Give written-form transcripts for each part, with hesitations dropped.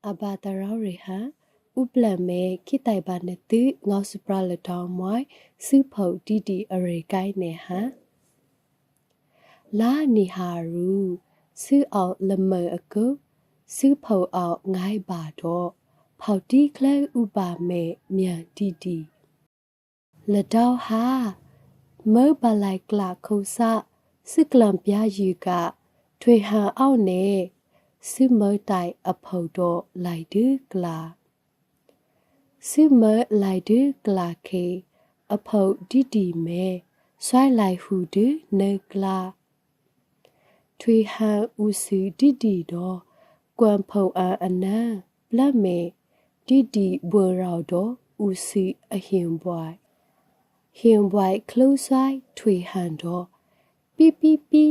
အဘာတရောရီဟာဥပလမဲခိတိုင်ပါနတိငေါစပရလတောင်းမွိုင်စုဖို့တီတီအရေကိုင်းနေဟာလာနီဟာရူစုအောင်လမေအကုစုဖို့အောင်ငိုင်းပါတော့ဖောက်တီကလဲဥပါမဲမြန်တီတီလတောက်ဟာမေဘလိုက်ကလာခုစစစ်ကလံပြာယူကထွေဟန်အောက်နေစုမတိုင်အဖို့တော့လိုက်ဒူကလာစုမလိုက်ဒူကလာခေအဖို့တီတီမဲဆွိုင်းလိုက်ဟူဒူနေကလာထွေဟန်ဦးစုတီတီတော့ကွမ်ဖို့အနန်းလက်မေတီတီဘွေရောက်တော့ဦးစုအဟင်ဘွိုင်ဟင်ဘွိုင်ခလို့ဆိုင်ထွေဟန်တော့ပီပီပီ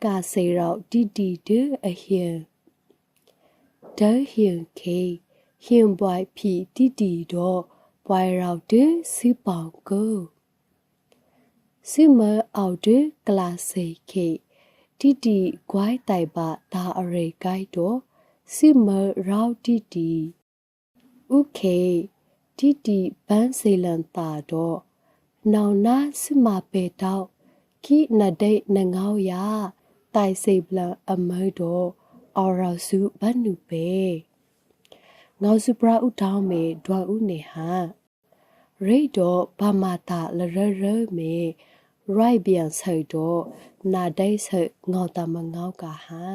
ကာစေရောက်တီတီဒူအဟင်ဒဟင်ခေဟင်ဘွိုင်ဖီတီတီတော့ဘွိုင်ရောက်ဒူစုပေါင်ကိုစုမအောက်ဒူကလာစေခေတီတီဂွိုင်းတိုင်ပါဒါအရေကိုက်တော့စုမရောက်တီတီဥခေတီတီဘန်းစေလန်တာတော့နောင်နာစုမပေတော့ခိနဒိတ်နငောရတိုင်စေပလအမဲတော့အော်ရောစုဘတ်နုပေငေါစုပရာဥတောင်းမေဒွာဥနေဟာရိတ်တော့ဘာမာတာလရရမေရိုက်ပြန်ဆိတ်တော့နာဒိတ်ဆိတ်ငေါတမငေါကဟာ